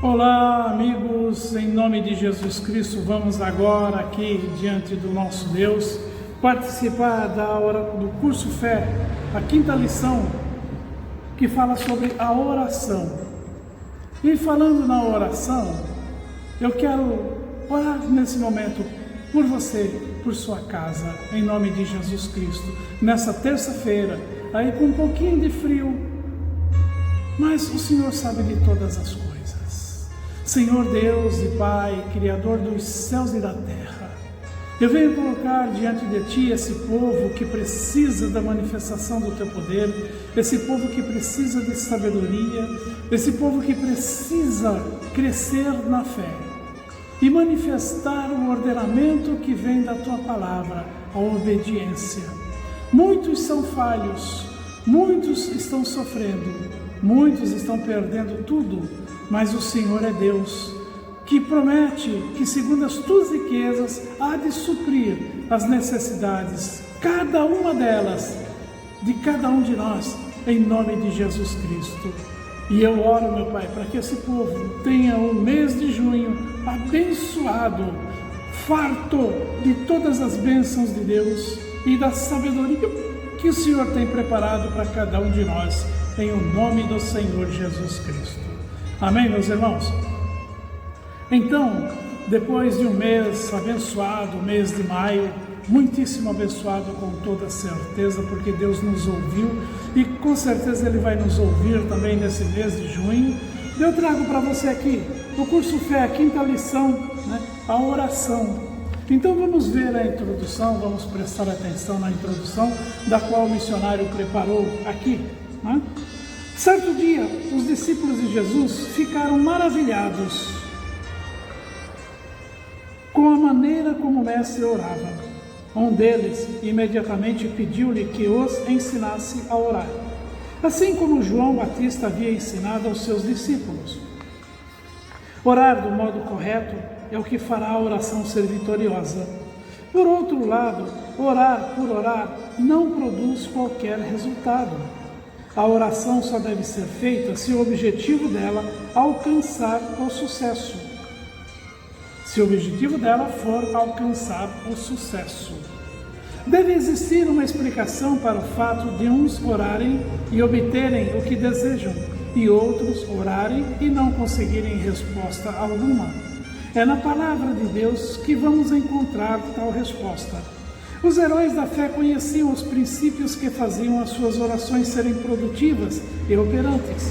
Olá, amigos, em nome de Jesus Cristo, vamos agora aqui diante do nosso Deus participar do curso Fé, a quinta lição, que fala sobre a oração. E falando na oração, eu quero orar nesse momento por você, por sua casa, em nome de Jesus Cristo, nessa terça-feira, aí com um pouquinho de frio, mas o Senhor sabe de todas as coisas. Senhor Deus e Pai, Criador dos céus e da terra, eu venho colocar diante de Ti esse povo que precisa da manifestação do Teu poder, esse povo que precisa de sabedoria, esse povo que precisa crescer na fé e manifestar o ordenamento que vem da Tua palavra, a obediência. Muitos são falhos, muitos estão sofrendo, muitos estão perdendo tudo, mas o Senhor é Deus, que promete que segundo as Tuas riquezas há de suprir as necessidades, cada uma delas, de cada um de nós, em nome de Jesus Cristo. E eu oro, meu Pai, para que esse povo tenha um mês de junho abençoado, farto de todas as bênçãos de Deus e da sabedoria que o Senhor tem preparado para cada um de nós, em o nome do Senhor Jesus Cristo. Amém, meus irmãos? Então, depois de um mês abençoado, o mês de maio, muitíssimo abençoado com toda certeza, porque Deus nos ouviu e com certeza Ele vai nos ouvir também nesse mês de junho. Eu trago para você aqui o curso Fé, a quinta lição, a oração. Então vamos ver a introdução, vamos prestar atenção na introdução, da qual o missionário preparou aqui. Certo dia, os discípulos de Jesus ficaram maravilhados com a maneira como o mestre orava. Um deles imediatamente pediu-lhe que os ensinasse a orar, assim como João Batista havia ensinado aos seus discípulos. Orar do modo correto é o que fará a oração ser vitoriosa. Por outro lado, orar por orar não produz qualquer resultado. A oração só deve ser feita se o objetivo dela alcançar o sucesso. Se o objetivo dela for alcançar o sucesso. Deve existir uma explicação para o fato de uns orarem e obterem o que desejam, e outros orarem e não conseguirem resposta alguma. É na palavra de Deus que vamos encontrar tal resposta. Os heróis da fé conheciam os princípios que faziam as suas orações serem produtivas e operantes.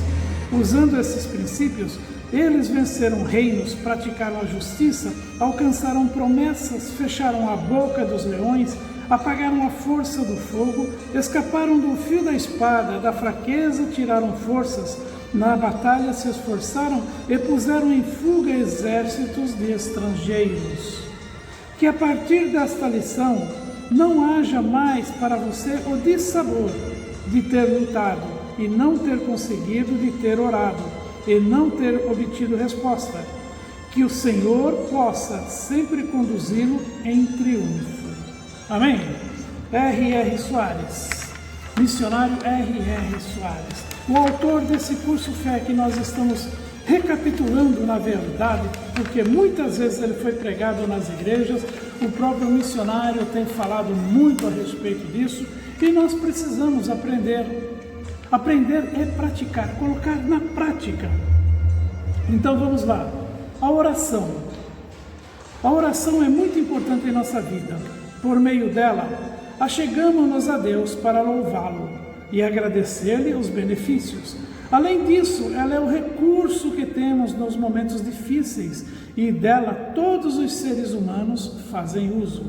Usando esses princípios, eles venceram reinos, praticaram a justiça, alcançaram promessas, fecharam a boca dos leões, apagaram a força do fogo, escaparam do fio da espada, da fraqueza tiraram forças, na batalha se esforçaram e puseram em fuga exércitos de estrangeiros. Que a partir desta lição não haja mais para você o dissabor de ter lutado e não ter conseguido, de ter orado e não ter obtido resposta. Que o Senhor possa sempre conduzi-lo em triunfo. Amém? R.R. Soares, missionário R.R. Soares, o autor desse curso Fé que nós estamos recapitulando, na verdade, porque muitas vezes ele foi pregado nas igrejas, o próprio missionário tem falado muito a respeito disso, e nós precisamos aprender. Aprender é praticar, colocar na prática. Então vamos lá. A oração. A oração é muito importante em nossa vida. Por meio dela, achegamos-nos a Deus para louvá-lo e agradecer-lhe os benefícios. Além disso, ela é o recurso que temos nos momentos difíceis e dela todos os seres humanos fazem uso.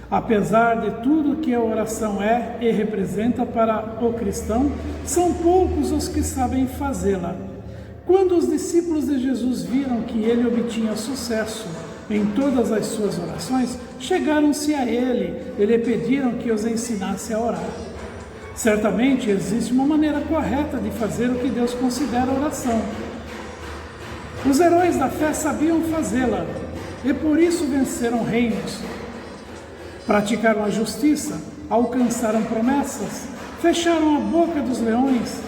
Apesar de tudo que a oração é e representa para o cristão, são poucos os que sabem fazê-la. Quando os discípulos de Jesus viram que ele obtinha sucesso em todas as suas orações, chegaram-se a ele e lhe pediram que os ensinasse a orar. Certamente existe uma maneira correta de fazer o que Deus considera oração. Os heróis da fé sabiam fazê-la e por isso venceram reinos, praticaram a justiça, alcançaram promessas, fecharam a boca dos leões,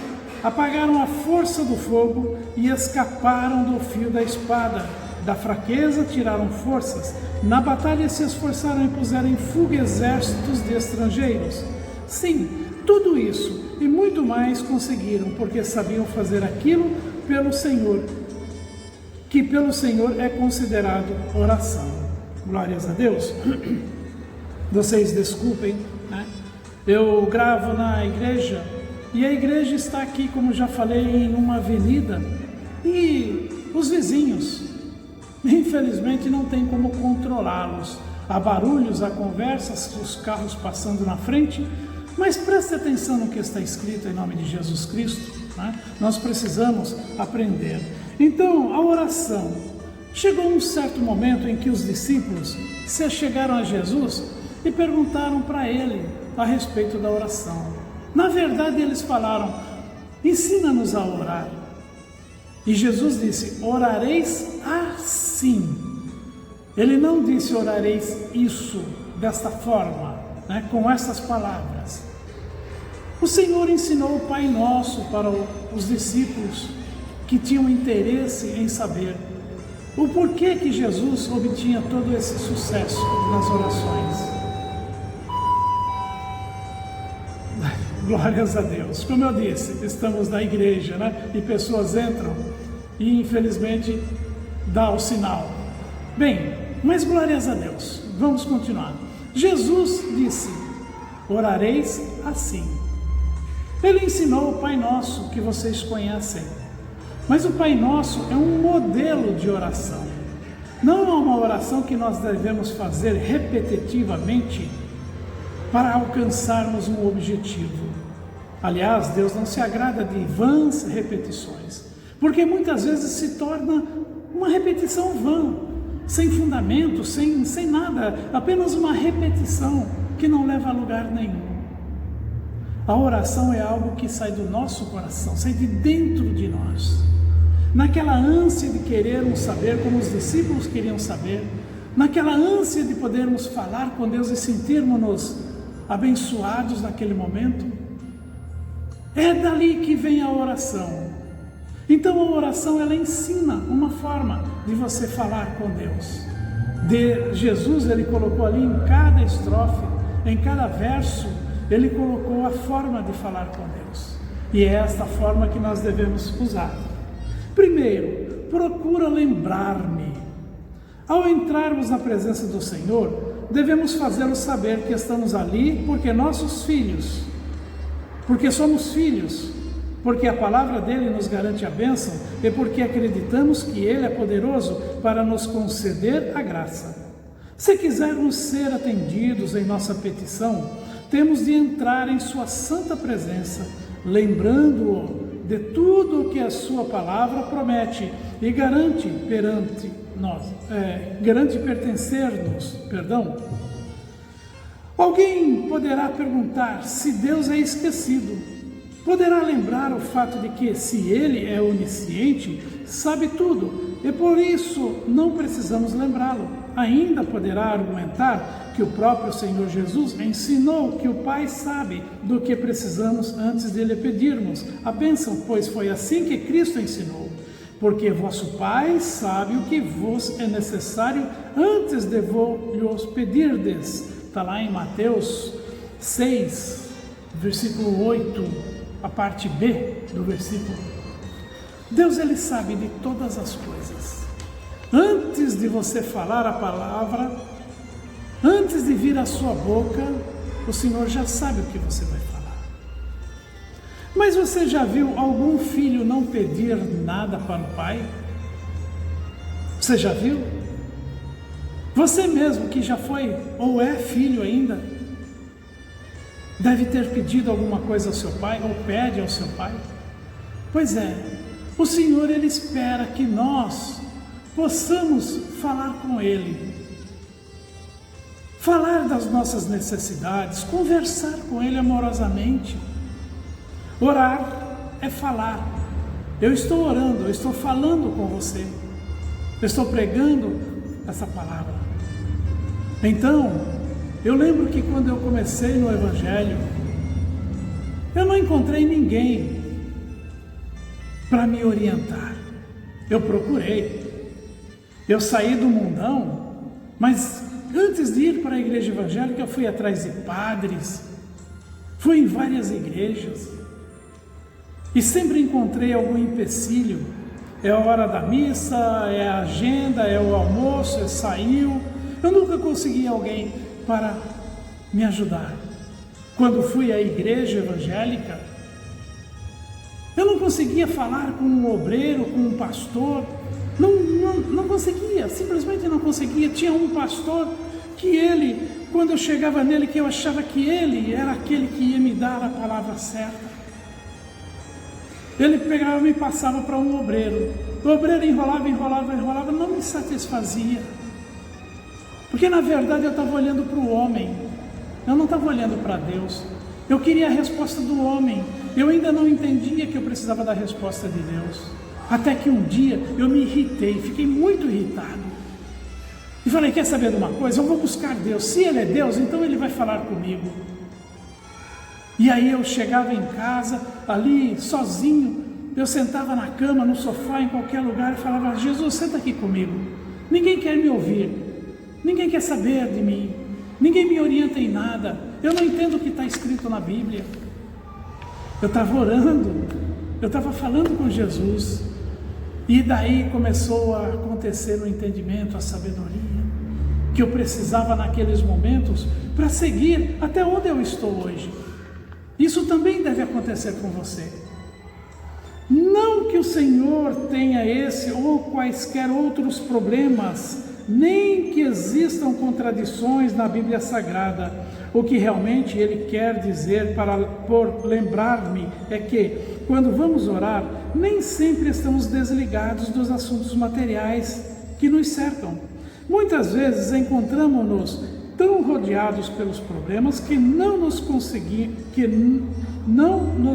apagaram a força do fogo e escaparam do fio da espada. Da fraqueza tiraram forças, na batalha se esforçaram e puseram em fuga exércitos de estrangeiros. Sim, tudo isso e muito mais conseguiram, porque sabiam fazer aquilo pelo Senhor, que pelo Senhor é considerado oração. Glórias a Deus. Vocês desculpem, né? Eu gravo na igreja e a igreja está aqui, como já falei, em uma avenida, e os vizinhos, infelizmente, não tem como controlá-los. Há barulhos, há conversas, os carros passando na frente, mas preste atenção no que está escrito em nome de Jesus Cristo, né? Nós precisamos aprender. Então, a oração. Chegou um certo momento em que os discípulos se chegaram a Jesus e perguntaram para ele a respeito da oração. Na verdade, eles falaram: ensina-nos a orar. E Jesus disse: orareis assim. Ele não disse orareis isso, desta forma, né, com essas palavras. O Senhor ensinou o Pai Nosso para os discípulos que tinham interesse em saber o porquê que Jesus obtinha todo esse sucesso nas orações. Glórias a Deus. Como eu disse, estamos na igreja, né? E pessoas entram e infelizmente dá o sinal. Bem, mas glórias a Deus. Vamos continuar. Jesus disse: orareis assim. Ele ensinou o Pai Nosso, que vocês conhecem. Mas o Pai Nosso é um modelo de oração. Não é uma oração que nós devemos fazer repetitivamente para alcançarmos um objetivo. Aliás, Deus não se agrada de vãs repetições, porque muitas vezes se torna uma repetição vã, sem fundamento, sem nada, apenas uma repetição que não leva a lugar nenhum. A oração é algo que sai do nosso coração, sai de dentro de nós. Naquela ânsia de querermos saber, como os discípulos queriam saber, naquela ânsia de podermos falar com Deus e sentirmos-nos abençoados naquele momento, é dali que vem a oração. Então a oração, ela ensina uma forma de você falar com Deus. Jesus, ele colocou ali em cada estrofe, em cada verso, ele colocou a forma de falar com Deus. E é esta forma que nós devemos usar. Primeiro, procura lembrar-me. Ao entrarmos na presença do Senhor, devemos fazê-lo saber que estamos ali porque nossos filhos, porque somos filhos, porque a palavra dele nos garante a bênção e porque acreditamos que ele é poderoso para nos conceder a graça. Se quisermos ser atendidos em nossa petição, temos de entrar em sua santa presença, lembrando-o de tudo o que a sua palavra promete e garante pertencer-nos. Alguém poderá perguntar se Deus é esquecido. Poderá lembrar o fato de que, se Ele é onisciente, sabe tudo, e por isso não precisamos lembrá-lo. Ainda poderá argumentar que o próprio Senhor Jesus ensinou que o Pai sabe do que precisamos antes de lhe pedirmos a bênção, pois foi assim que Cristo ensinou. Porque vosso Pai sabe o que vos é necessário antes de vos pedirdes. Está lá em Mateus 6, versículo 8, a parte B do versículo. Deus, ele sabe de todas as coisas. Antes de você falar a palavra, antes de vir à sua boca, o Senhor já sabe o que você vai falar. Mas você já viu algum filho não pedir nada para o pai? Você já viu? Você mesmo que já foi ou é filho ainda, deve ter pedido alguma coisa ao seu pai ou pede ao seu pai. Pois é, o Senhor, ele espera que nós possamos falar com ele, falar das nossas necessidades, conversar com ele amorosamente. Orar é falar. Eu estou orando, eu estou falando com você, eu estou pregando essa palavra. Então, eu lembro que quando eu comecei no Evangelho, eu não encontrei ninguém para me orientar. Eu procurei. Eu saí do mundão, mas antes de ir para a igreja evangélica, eu fui atrás de padres, fui em várias igrejas e sempre encontrei algum empecilho. É a hora da missa, é a agenda, é o almoço, saiu. Eu nunca consegui alguém para me ajudar. Quando fui à igreja evangélica, eu não conseguia falar com um obreiro, com um pastor. Não conseguia, simplesmente não conseguia. Tinha um pastor que ele, quando eu chegava nele, que eu achava que ele era aquele que ia me dar a palavra certa. Ele pegava e me passava para um obreiro. O obreiro enrolava, não me satisfazia. Porque na verdade eu estava olhando para o homem, eu não estava olhando para Deus. Eu queria a resposta do homem. Eu ainda não entendia que eu precisava da resposta de Deus. Até que um dia eu me irritei, fiquei muito irritado. E falei, quer saber de uma coisa? Eu vou buscar Deus. Se Ele é Deus, então Ele vai falar comigo. E aí eu chegava em casa, ali sozinho, eu sentava na cama, no sofá, em qualquer lugar e falava, Jesus, senta aqui comigo. Ninguém quer me ouvir, ninguém quer saber de mim, ninguém me orienta em nada. Eu não entendo o que está escrito na Bíblia. Eu estava orando, eu estava falando com Jesus. E daí começou a acontecer o entendimento, a sabedoria que eu precisava naqueles momentos para seguir até onde eu estou hoje. Isso também deve acontecer com você. Não que o Senhor tenha esse ou quaisquer outros problemas, nem que existam contradições na Bíblia Sagrada. O que realmente Ele quer dizer por lembrar-me é que, quando vamos orar, nem sempre estamos desligados dos assuntos materiais que nos cercam. Muitas vezes encontramos-nos tão rodeados pelos problemas que não nos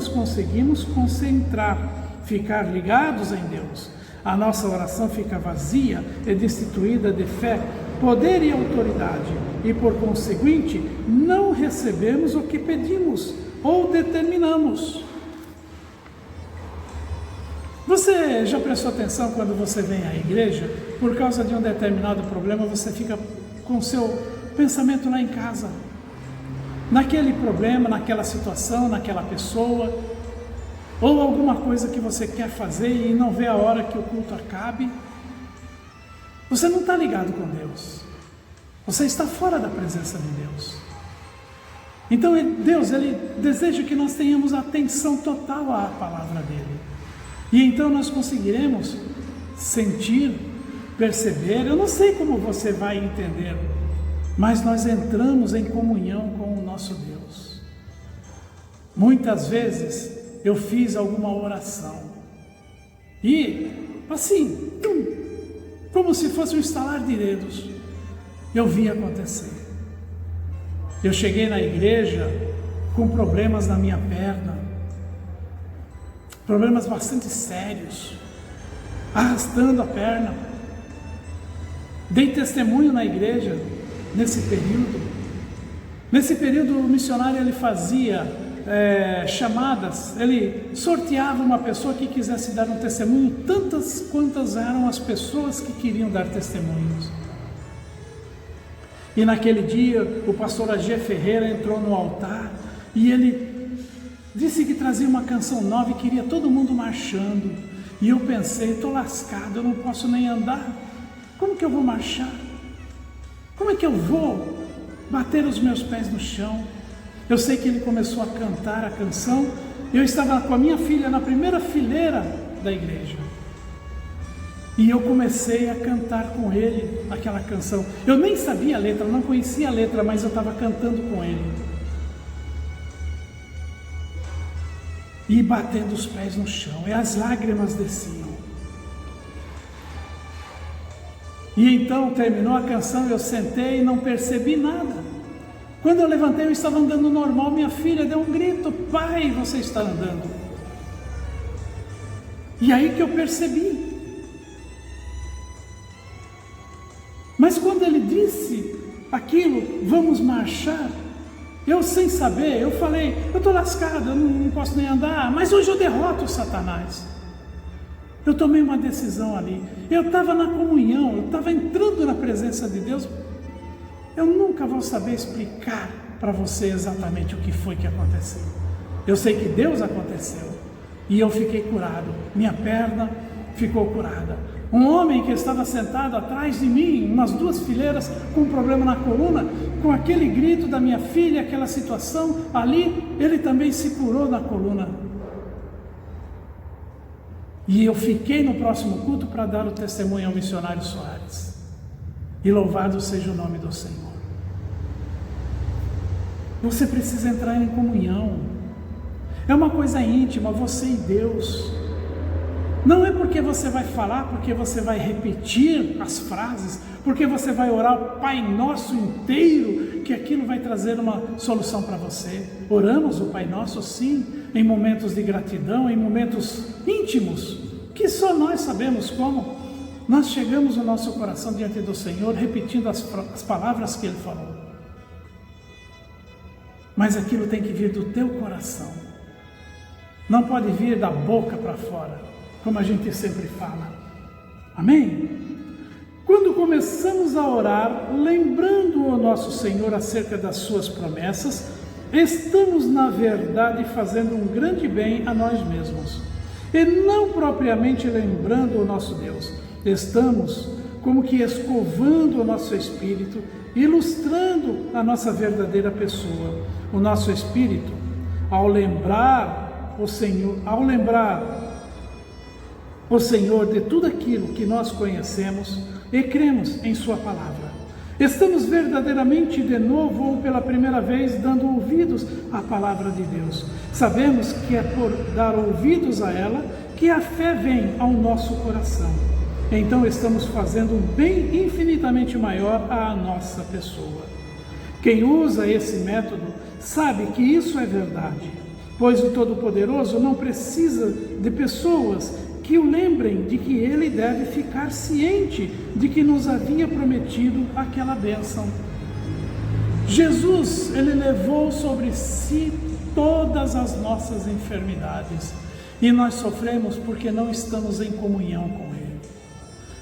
conseguimos concentrar, ficar ligados em Deus. A nossa oração fica vazia e destituída de fé, poder e autoridade, e por conseguinte não recebemos o que pedimos ou determinamos. Você já prestou atenção quando você vem à igreja? Por causa de um determinado problema, você fica com o seu pensamento lá em casa, naquele problema, naquela situação, naquela pessoa, ou alguma coisa que você quer fazer e não vê a hora que o culto acabe. Você não está ligado com Deus, você está fora da presença de Deus. Então Deus, Ele deseja que nós tenhamos atenção total à palavra dEle, e então nós conseguiremos sentir, perceber. Eu não sei como você vai entender, mas nós entramos em comunhão com o nosso Deus. Muitas vezes eu fiz alguma oração e assim, como se fosse um estalar de dedos, eu vi acontecer. Eu cheguei na igreja com problemas na minha perna, problemas bastante sérios, arrastando a perna. Dei testemunho na igreja nesse período. Nesse período o missionário ele fazia chamadas, ele sorteava uma pessoa que quisesse dar um testemunho, tantas quantas eram as pessoas que queriam dar testemunhos. E naquele dia o pastor A.G. Ferreira entrou no altar e ele disse que trazia uma canção nova e queria todo mundo marchando. E eu pensei, estou lascado, eu não posso nem andar, como que eu vou marchar? Como é que eu vou bater os meus pés no chão? Eu sei que ele começou a cantar a canção. Eu estava com a minha filha na primeira fileira da igreja. E eu comecei a cantar com ele aquela canção. Eu nem sabia a letra, não conhecia a letra, mas eu estava cantando com ele. E batendo os pés no chão, e as lágrimas desciam. E então terminou a canção, eu sentei e não percebi nada. Quando eu levantei, eu estava andando normal, minha filha deu um grito, pai, você está andando. E aí que eu percebi. Mas quando ele disse aquilo, vamos marchar, eu sem saber, eu falei, eu estou lascado, eu não posso nem andar, mas hoje eu derroto o Satanás. Eu tomei uma decisão ali. Eu estava na comunhão, eu estava entrando na presença de Deus. Eu nunca vou saber explicar para você exatamente o que foi que aconteceu. Eu sei que Deus aconteceu e eu fiquei curado. Minha perna ficou curada. Um homem que estava sentado atrás de mim, umas 2 fileiras, com um problema na coluna, com aquele grito da minha filha, aquela situação ali, ele também se curou na coluna. E eu fiquei no próximo culto para dar o testemunho ao missionário Soares. E louvado seja o nome do Senhor. Você precisa entrar em comunhão. É uma coisa íntima, você e Deus. Não é porque você vai falar, porque você vai repetir as frases, porque você vai orar o Pai Nosso inteiro, que aquilo vai trazer uma solução para você. Oramos o Pai Nosso, sim, em momentos de gratidão, em momentos íntimos, que só nós sabemos como. Nós chegamos o nosso coração diante do Senhor, repetindo as palavras que Ele falou. Mas aquilo tem que vir do teu coração. Não pode vir da boca para fora, como a gente sempre fala. Amém? Quando começamos a orar, lembrando o nosso Senhor acerca das suas promessas, estamos, na verdade, fazendo um grande bem a nós mesmos. E não propriamente lembrando o nosso Deus. Estamos como que escovando o nosso espírito, ilustrando a nossa verdadeira pessoa. O nosso espírito, ao lembrar o Senhor de tudo aquilo que nós conhecemos e cremos em sua palavra. Estamos verdadeiramente de novo ou pela primeira vez dando ouvidos à palavra de Deus. Sabemos que é por dar ouvidos a ela que a fé vem ao nosso coração. Então estamos fazendo um bem infinitamente maior à nossa pessoa. Quem usa esse método sabe que isso é verdade, pois o Todo-Poderoso não precisa de pessoas que o lembrem de que Ele deve ficar ciente de que nos havia prometido aquela bênção. Jesus, Ele levou sobre si todas as nossas enfermidades e nós sofremos porque não estamos em comunhão com Ele.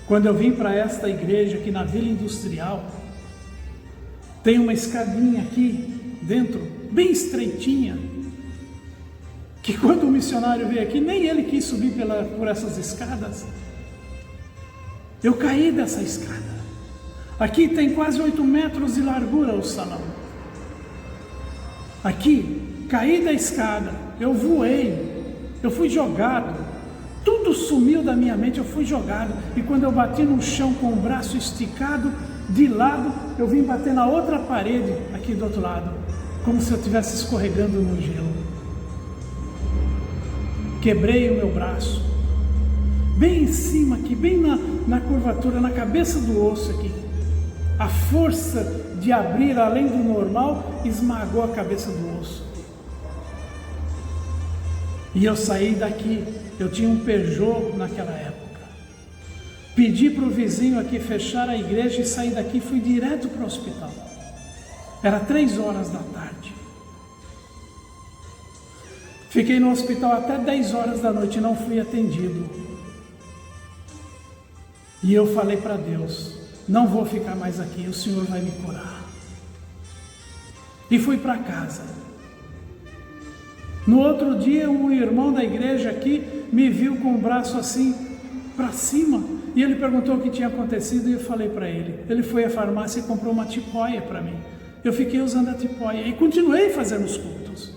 Quando eu vim para esta igreja aqui na Vila Industrial, tem uma escadinha aqui dentro, bem estreitinha, que quando o missionário veio aqui, nem ele quis subir por essas escadas. Eu caí dessa escada. Aqui tem quase 8 metros de largura o salão. Aqui, caí da escada, eu voei, eu fui jogado. Tudo sumiu da minha mente, eu fui jogado. E quando eu bati no chão com o braço esticado, de lado, eu vim bater na outra parede, aqui do outro lado, como se eu estivesse escorregando no gelo. Quebrei o meu braço, bem em cima aqui, bem na curvatura, na cabeça do osso aqui. A força de abrir além do normal esmagou a cabeça do osso. E eu saí daqui, eu tinha um Peugeot naquela época. Pedi para o vizinho aqui fechar a igreja e saí daqui, fui direto para o hospital. Era 3 horas da tarde. Fiquei no hospital até 10 horas da noite e não fui atendido. E eu falei para Deus, não vou ficar mais aqui, o Senhor vai me curar. E fui para casa. No outro dia, um irmão da igreja aqui me viu com o braço assim para cima e ele perguntou o que tinha acontecido e eu falei para ele. Ele foi à farmácia e comprou uma tipóia para mim. Eu fiquei usando a tipóia e continuei fazendo os cultos.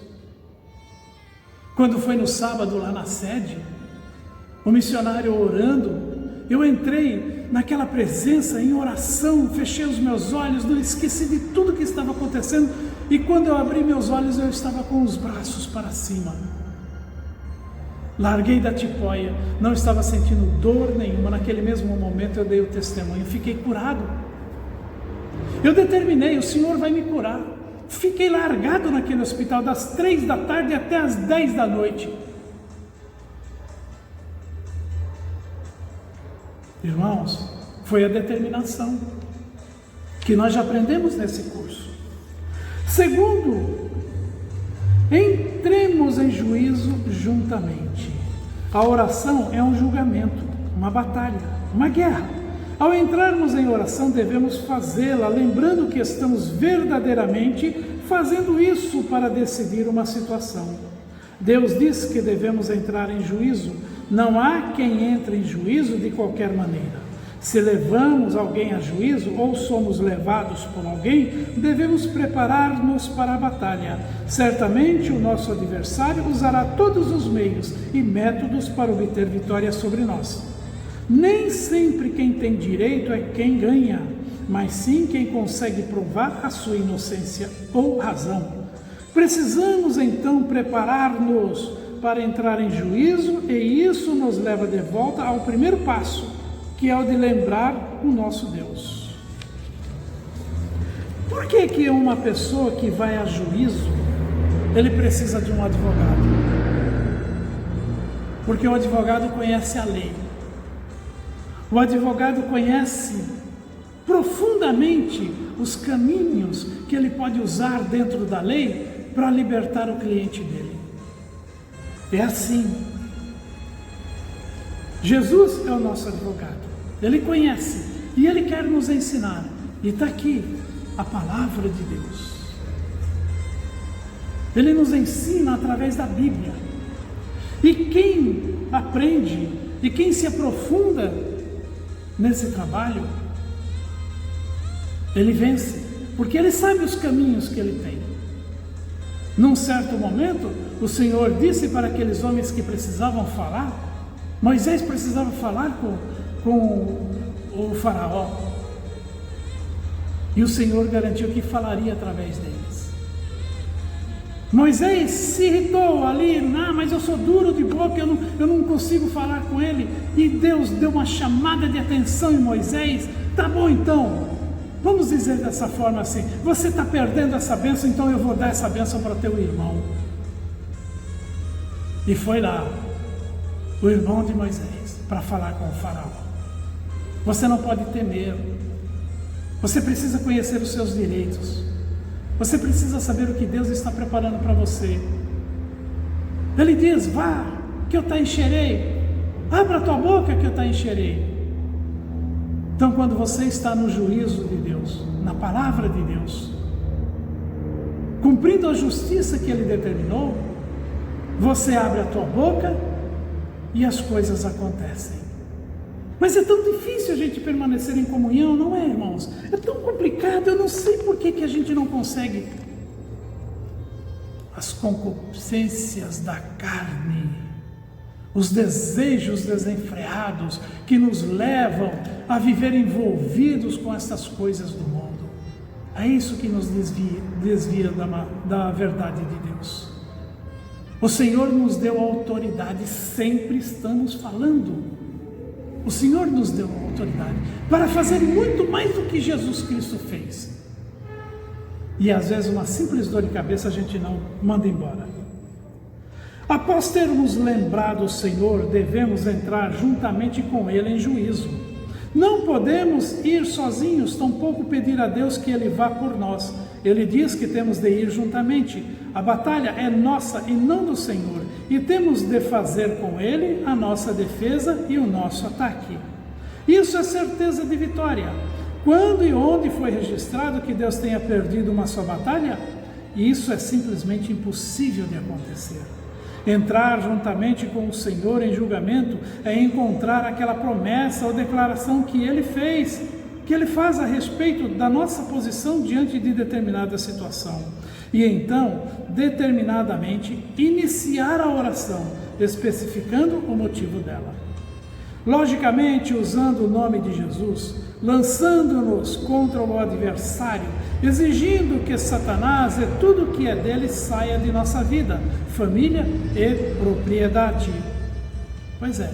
Quando foi no sábado lá na sede, o missionário orando, eu entrei naquela presença em oração, fechei os meus olhos, não esqueci de tudo que estava acontecendo e quando eu abri meus olhos eu estava com os braços para cima. Larguei da tipóia, não estava sentindo dor nenhuma, naquele mesmo momento eu dei o testemunho, fiquei curado. Eu determinei, o Senhor vai me curar. Fiquei largado naquele hospital das 3 da tarde até as 10 da noite. Irmãos, foi a determinação que nós já aprendemos nesse curso. Segundo, entremos em juízo juntamente. A oração é um julgamento, uma batalha, uma guerra. Ao entrarmos em oração, devemos fazê-la lembrando que estamos verdadeiramente fazendo isso para decidir uma situação. Deus diz que devemos entrar em juízo. Não há quem entre em juízo de qualquer maneira. Se levamos alguém a juízo ou somos levados por alguém, devemos preparar-nos para a batalha. Certamente o nosso adversário usará todos os meios e métodos para obter vitória sobre nós. Nem sempre quem tem direito é quem ganha, mas sim quem consegue provar a sua inocência ou razão. Precisamos então preparar-nos para entrar em juízo, e isso nos leva de volta ao primeiro passo, que é o de lembrar o nosso Deus. Por que uma pessoa que vai a juízo, ele precisa de um advogado? Porque o advogado conhece a lei. O advogado conhece profundamente os caminhos que ele pode usar dentro da lei para libertar o cliente dele. É assim. Jesus é o nosso advogado. Ele conhece e ele quer nos ensinar. E está aqui a palavra de Deus. Ele nos ensina através da Bíblia. E quem aprende e quem se aprofunda nesse trabalho, ele vence, porque ele sabe os caminhos que ele tem. Num certo momento, o Senhor disse para aqueles homens que precisavam falar, Moisés precisava falar com o faraó, e o Senhor garantiu que falaria através deles. Moisés se irritou ali, mas eu sou duro de boca, eu não consigo falar com ele. E Deus deu uma chamada de atenção em Moisés. Tá bom então, vamos dizer dessa forma assim: você está perdendo essa bênção, então eu vou dar essa bênção para teu irmão. E foi lá o irmão de Moisés para falar com o faraó. Você não pode temer, você precisa conhecer os seus direitos. Você precisa saber o que Deus está preparando para você. Ele diz: vá, que eu te encherei. Abra a tua boca, que eu te encherei. Então, quando você está no juízo de Deus, na palavra de Deus, cumprindo a justiça que Ele determinou, você abre a tua boca e as coisas acontecem. Mas é tão difícil a gente permanecer em comunhão, não é, irmãos? É tão complicado, eu não sei por que a gente não consegue. As concupiscências da carne, os desejos desenfreados que nos levam a viver envolvidos com essas coisas do mundo. É isso que nos desvia da verdade de Deus. O Senhor nos deu autoridade, sempre estamos falando. O Senhor nos deu autoridade para fazer muito mais do que Jesus Cristo fez. E às vezes uma simples dor de cabeça a gente não manda embora. Após termos lembrado o Senhor, devemos entrar juntamente com Ele em juízo. Não podemos ir sozinhos, tampouco pedir a Deus que Ele vá por nós. Ele diz que temos de ir juntamente. A batalha é nossa e não do Senhor, e temos de fazer com Ele a nossa defesa e o nosso ataque. Isso é certeza de vitória. Quando e onde foi registrado que Deus tenha perdido uma só batalha? Isso é simplesmente impossível de acontecer. Entrar juntamente com o Senhor em julgamento é encontrar aquela promessa ou declaração que Ele fez, que Ele faz a respeito da nossa posição diante de determinada situação. E então, determinadamente, iniciar a oração, especificando o motivo dela. Logicamente, usando o nome de Jesus, lançando-nos contra o adversário, exigindo que Satanás e tudo que é dele saia de nossa vida, família e propriedade. Pois é,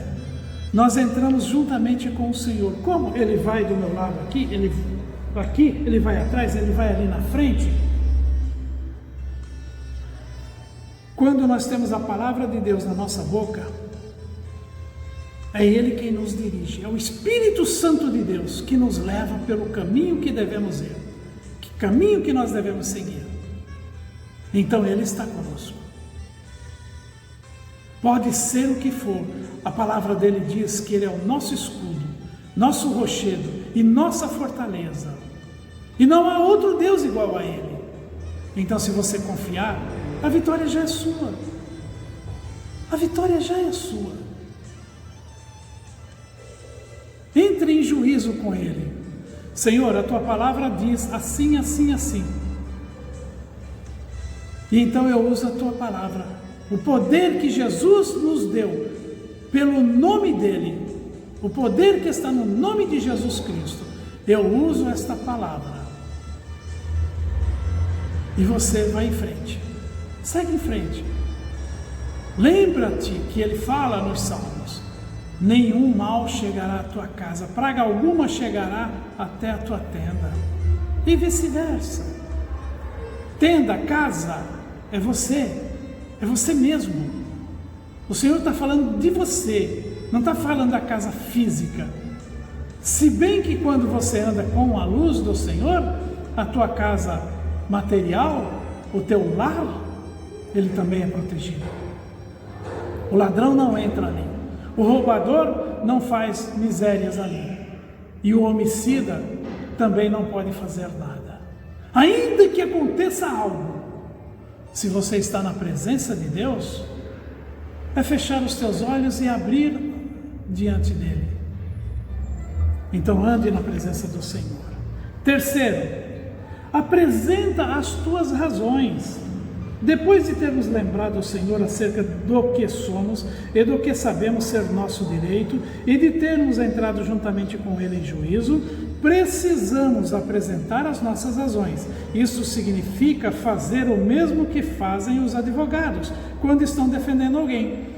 nós entramos juntamente com o Senhor. Como Ele vai do meu lado aqui, Ele vai atrás, Ele vai ali na frente. Quando nós temos a palavra de Deus na nossa boca, é Ele quem nos dirige, é o Espírito Santo de Deus que nos leva pelo caminho que devemos ir, que caminho que nós devemos seguir. Então Ele está conosco. Pode ser o que for, a palavra dele diz que ele é o nosso escudo, nosso rochedo e nossa fortaleza. E não há outro Deus igual a ele. Então, se você confiar, a vitória já é sua. A vitória já é sua. Entre em juízo com ele. Senhor, a tua palavra diz assim, assim, assim. E então eu uso a tua palavra. O poder que Jesus nos deu, pelo nome dele, o poder que está no nome de Jesus Cristo, eu uso esta palavra. E você vai em frente. Segue em frente. Lembra-te que ele fala nos Salmos: nenhum mal chegará à tua casa, praga alguma chegará até a tua tenda. E vice-versa. Tenda, casa, é você mesmo. O Senhor está falando de você, não está falando da casa física. Se bem que quando você anda com a luz do Senhor, a tua casa material, o teu lar, ele também é protegido. O ladrão não entra ali, o roubador não faz misérias ali, e o homicida também não pode fazer nada. Ainda que aconteça algo, se você está na presença de Deus, é fechar os teus olhos e abrir diante dele. Então ande na presença do Senhor. Terceiro, apresenta as tuas razões. Depois de termos lembrado ao Senhor acerca do que somos e do que sabemos ser nosso direito e de termos entrado juntamente com Ele em juízo, precisamos apresentar as nossas razões. Isso significa fazer o mesmo que fazem os advogados quando estão defendendo alguém.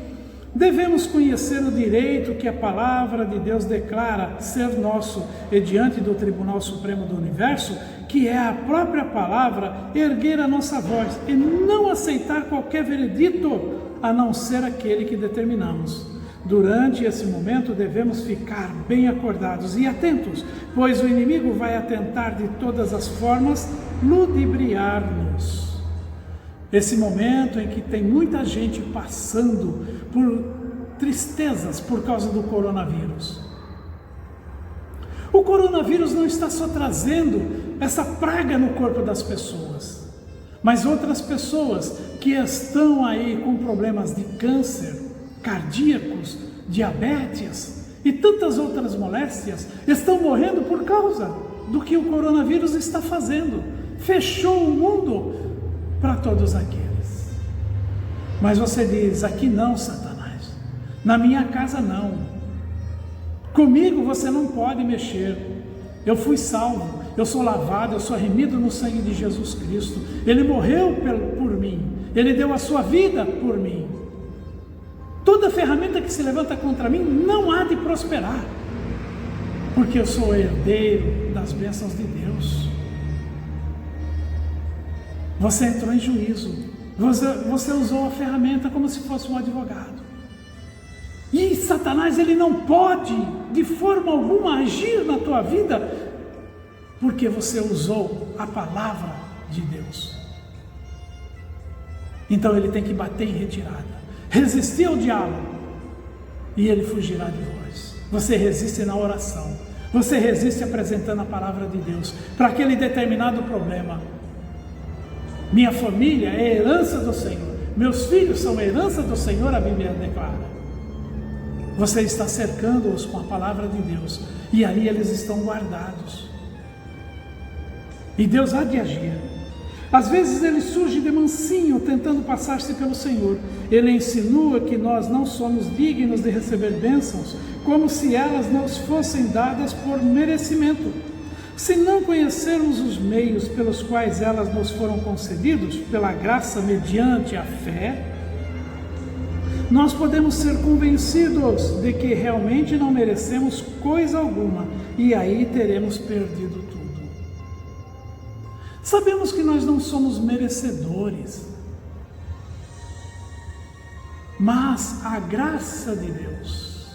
Devemos conhecer o direito que a palavra de Deus declara ser nosso e diante do Tribunal Supremo do Universo, que é a própria palavra, erguer a nossa voz e não aceitar qualquer veredito, a não ser aquele que determinamos. Durante esse momento devemos ficar bem acordados e atentos, pois o inimigo vai atentar de todas as formas ludibriar-nos. Esse momento em que tem muita gente passando por tristezas por causa do coronavírus. O coronavírus não está só trazendo essa praga no corpo das pessoas, mas outras pessoas que estão aí com problemas de câncer, cardíacos, diabetes e tantas outras moléstias, estão morrendo por causa do que o coronavírus está fazendo. Fechou o mundo para todos aqueles. Mas você diz: aqui não, Satanás, na minha casa não, comigo você não pode mexer, eu fui salvo, eu sou lavado, eu sou remido no sangue de Jesus Cristo, Ele morreu por mim, Ele deu a sua vida por mim. Toda ferramenta que se levanta contra mim não há de prosperar, porque eu sou herdeiro das bênçãos de Deus. Você entrou em juízo, você usou a ferramenta como se fosse um advogado. E Satanás, ele não pode de forma alguma agir na tua vida, porque você usou a palavra de Deus. Então ele tem que bater em retirada, resistir ao diabo, e ele fugirá de vós. Você resiste na oração, você resiste apresentando a palavra de Deus para aquele determinado problema. Minha família é herança do Senhor, meus filhos são herança do Senhor, a Bíblia declara. Você está cercando-os com a palavra de Deus, e ali eles estão guardados. E Deus há de agir. Às vezes ele surge de mansinho, tentando passar-se pelo Senhor. Ele insinua que nós não somos dignos de receber bênçãos, como se elas nos fossem dadas por merecimento. Se não conhecermos os meios pelos quais elas nos foram concedidos, pela graça mediante a fé, nós podemos ser convencidos de que realmente não merecemos coisa alguma, e aí teremos perdido tudo. Sabemos que nós não somos merecedores, mas a graça de Deus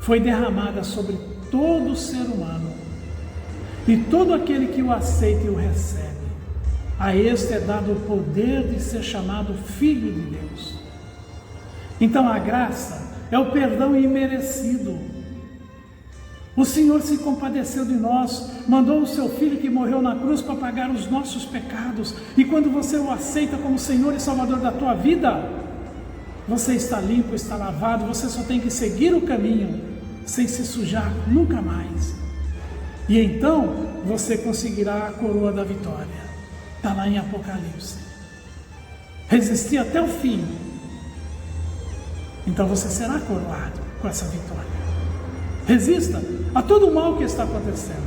foi derramada sobre todo ser humano, e todo aquele que o aceita e o recebe, a este é dado o poder de ser chamado Filho de Deus. Então a graça é o perdão imerecido. O Senhor se compadeceu de nós, mandou o seu Filho que morreu na cruz para pagar os nossos pecados. E quando você o aceita como Senhor e Salvador da tua vida, você está limpo, está lavado, você só tem que seguir o caminho, sem se sujar nunca mais. E então você conseguirá a coroa da vitória. Está lá em Apocalipse. Resistir até o fim. Então você será coroado com essa vitória. Resista a todo o mal que está acontecendo.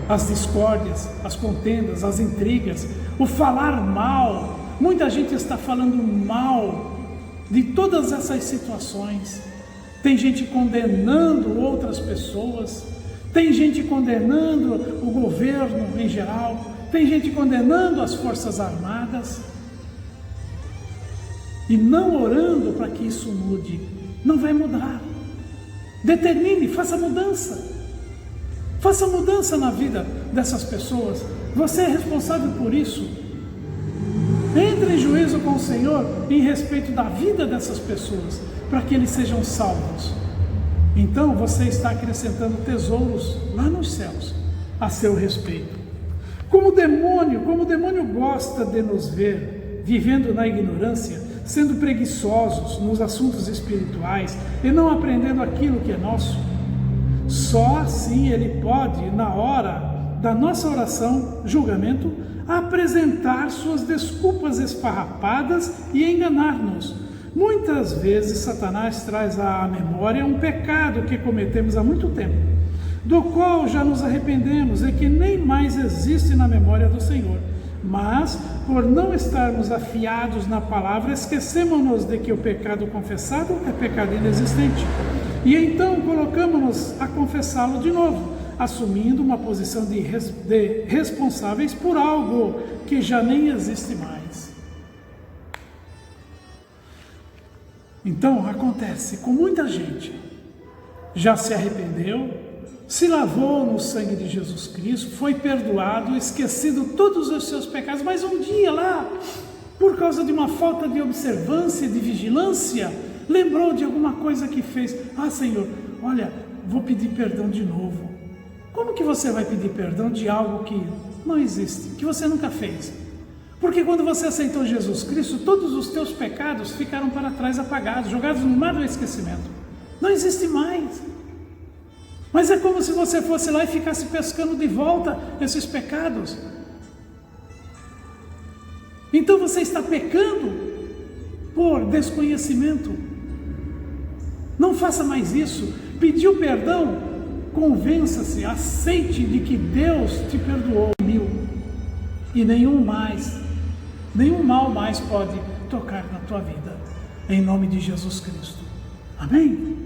As discórdias, as contendas, as intrigas, o falar mal. Muita gente está falando mal de todas essas situações. Tem gente condenando outras pessoas. Tem gente condenando o governo em geral. Tem gente condenando as Forças Armadas. E não orando para que isso mude. Não vai mudar. Determine, faça mudança. Faça mudança na vida dessas pessoas. Você é responsável por isso. Entre em juízo com o Senhor em respeito da vida dessas pessoas, para que eles sejam salvos. Então você está acrescentando tesouros lá nos céus a seu respeito. Como o demônio gosta de nos ver vivendo na ignorância, sendo preguiçosos nos assuntos espirituais e não aprendendo aquilo que é nosso. Só assim ele pode, na hora da nossa oração, julgamento, apresentar suas desculpas esfarrapadas e enganar-nos. Muitas vezes Satanás traz à memória um pecado que cometemos há muito tempo, do qual já nos arrependemos e que nem mais existe na memória do Senhor. Mas, por não estarmos afiados na palavra, esquecemos-nos de que o pecado confessado é pecado inexistente. E então colocamos-nos a confessá-lo de novo, assumindo uma posição de responsáveis por algo que já nem existe mais. Então, acontece com muita gente. Já se arrependeu, se lavou no sangue de Jesus Cristo, foi perdoado, esquecido todos os seus pecados, mas um dia lá, por causa de uma falta de observância, de vigilância, lembrou de alguma coisa que fez. Ah, Senhor, olha, vou pedir perdão de novo. Como que você vai pedir perdão de algo que não existe, que você nunca fez? Porque quando você aceitou Jesus Cristo, todos os teus pecados ficaram para trás apagados, jogados no mar do esquecimento. Não existe mais. Mas é como se você fosse lá e ficasse pescando de volta esses pecados. Então você está pecando por desconhecimento. Não faça mais isso. Pediu perdão, convença-se, aceite de que Deus te perdoou. E nenhum mal mais pode tocar na tua vida. Em nome de Jesus Cristo. Amém?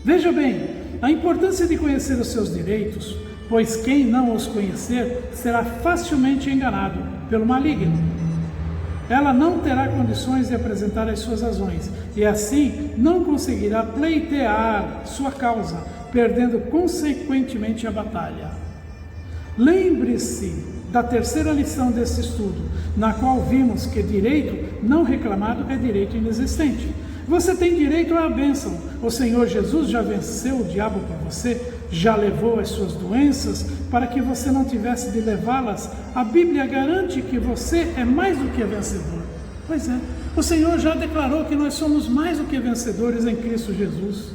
Veja bem, a importância de conhecer os seus direitos, pois quem não os conhecer será facilmente enganado pelo maligno. Ela não terá condições de apresentar as suas razões e assim não conseguirá pleitear sua causa, perdendo consequentemente a batalha. Lembre-se da terceira lição desse estudo, na qual vimos que direito não reclamado é direito inexistente. Você tem direito à bênção. O Senhor Jesus já venceu o diabo por você, já levou as suas doenças para que você não tivesse de levá-las. A Bíblia garante que você é mais do que vencedor. Pois é, o Senhor já declarou que nós somos mais do que vencedores em Cristo Jesus.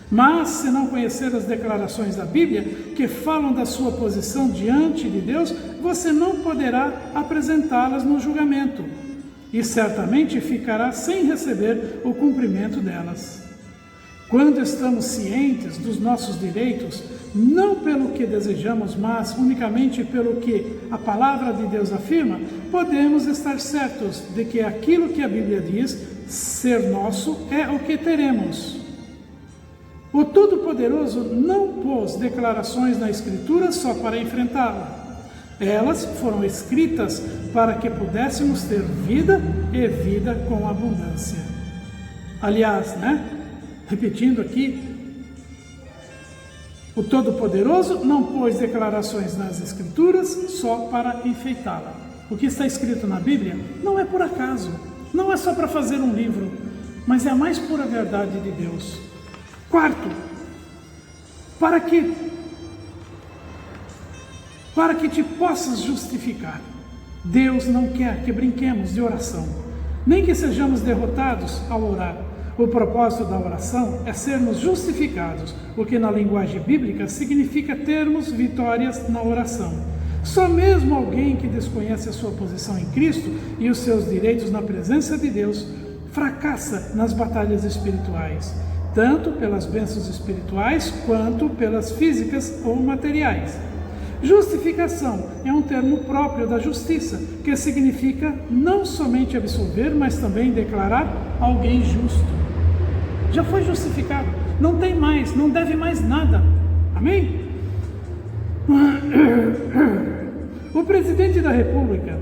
Mas, se não conhecer as declarações da Bíblia, que falam da sua posição diante de Deus, você não poderá apresentá-las no julgamento. E certamente ficará sem receber o cumprimento delas. Quando estamos cientes dos nossos direitos, não pelo que desejamos, mas unicamente pelo que a palavra de Deus afirma, podemos estar certos de que aquilo que a Bíblia diz ser nosso é o que teremos. O Todo-Poderoso não pôs declarações na Escritura só para enfrentá-la. Elas foram escritas para que pudéssemos ter vida e vida com abundância. Aliás, repetindo aqui, o Todo-Poderoso não pôs declarações nas Escrituras só para enfeitá-la. O que está escrito na Bíblia não é por acaso, não é só para fazer um livro. mas é a mais pura verdade de Deus. Quarto, para que te possas justificar. Deus não quer que brinquemos de oração, nem que sejamos derrotados ao orar. O propósito da oração é sermos justificados, o que na linguagem bíblica significa termos vitórias na oração. Só mesmo alguém que desconhece a sua posição em Cristo e os seus direitos na presença de Deus fracassa nas batalhas espirituais, tanto pelas bênçãos espirituais quanto pelas físicas ou materiais. Justificação é um termo próprio da justiça, que significa não somente absolver, mas também declarar alguém justo. Já foi justificado, não tem mais, não deve mais nada. Amém? O presidente da República,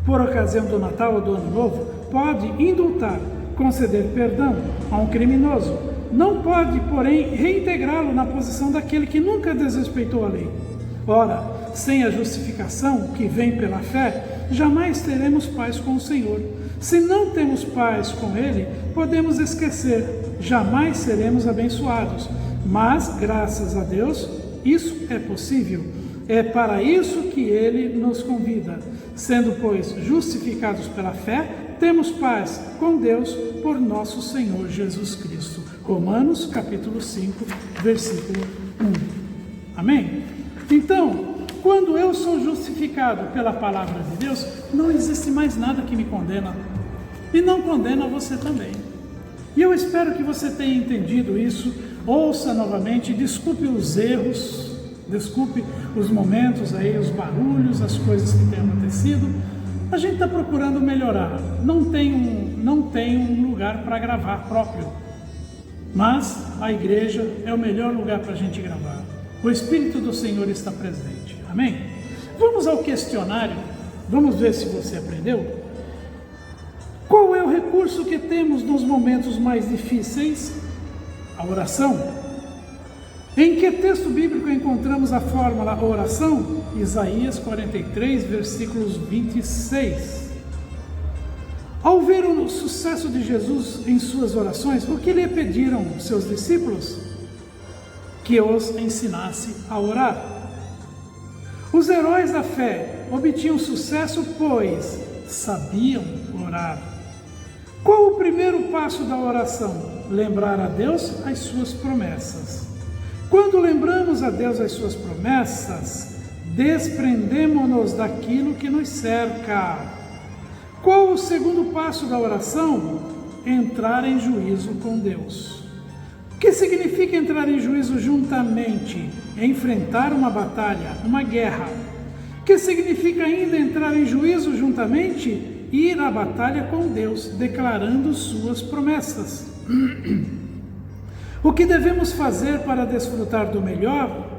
por ocasião do Natal ou do Ano Novo, pode indultar, conceder perdão a um criminoso. Não pode, porém, reintegrá-lo na posição daquele que nunca desrespeitou a lei. Ora, sem a justificação que vem pela fé, jamais teremos paz com o Senhor. Se não temos paz com Ele, podemos esquecer, jamais seremos abençoados. Mas, graças a Deus, isso é possível. É para isso que Ele nos convida. Sendo, pois, justificados pela fé, temos paz com Deus por nosso Senhor Jesus Cristo. Romanos, capítulo 5, versículo 1. Amém? Então, quando eu sou justificado pela palavra de Deus, não existe mais nada que me condena. E não condena você também. E eu espero que você tenha entendido isso. Ouça novamente, desculpe os erros, desculpe os momentos aí, os barulhos, as coisas que têm acontecido. A gente está procurando melhorar. Não tem um lugar para gravar próprio. Mas a igreja é o melhor lugar para a gente gravar. O Espírito do Senhor está presente. Amém? Vamos ao questionário. Vamos ver se você aprendeu. Qual é o recurso que temos nos momentos mais difíceis? A oração. Em que texto bíblico encontramos a fórmula oração? Isaías 43, versículos 26. Ao ver o sucesso de Jesus em suas orações, o que lhe pediram seus discípulos? Que os ensinasse a orar. Os heróis da fé obtinham sucesso, pois sabiam orar. Qual o primeiro passo da oração? Lembrar a Deus as suas promessas. Quando lembramos a Deus as suas promessas, desprendemo-nos daquilo que nos cerca. Qual o segundo passo da oração? Entrar em juízo com Deus. O que significa entrar em juízo juntamente? Enfrentar uma batalha, uma guerra. O que significa ainda entrar em juízo juntamente? Ir à batalha com Deus, declarando suas promessas. O que devemos fazer para desfrutar do melhor?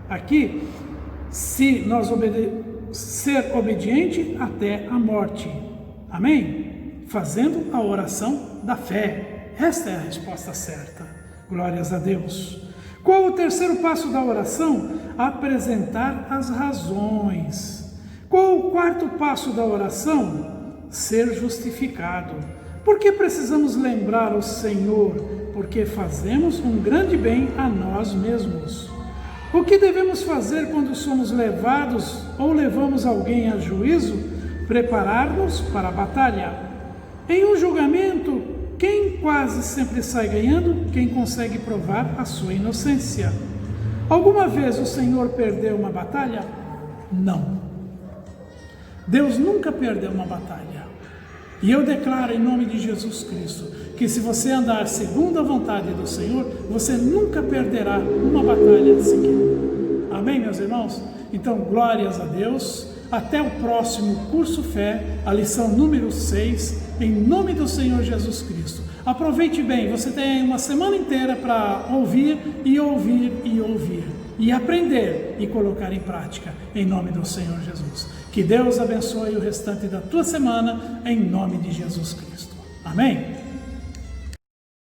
Aqui, se nós ser obediente até a morte. Amém? Fazendo a oração da fé. Esta é a resposta certa. Glórias a Deus. Qual o terceiro passo da oração? Apresentar as razões. Qual o quarto passo da oração? Ser justificado. Por que precisamos lembrar o Senhor? Porque fazemos um grande bem a nós mesmos. O que devemos fazer quando somos levados ou levamos alguém a juízo? Preparar-nos para a batalha. Em um julgamento, quem quase sempre sai ganhando? Quem consegue provar a sua inocência. Alguma vez o Senhor perdeu uma batalha? Não. Deus nunca perdeu uma batalha. E eu declaro em nome de Jesus Cristo, que se você andar segundo a vontade do Senhor, você nunca perderá uma batalha sequer. Amém, meus irmãos? Então, glórias a Deus. Até o próximo Curso Fé, a lição número 6, em nome do Senhor Jesus Cristo. Aproveite bem, você tem uma semana inteira para ouvir e ouvir e ouvir. E aprender e colocar em prática, em nome do Senhor Jesus. Que Deus abençoe o restante da tua semana, em nome de Jesus Cristo. Amém?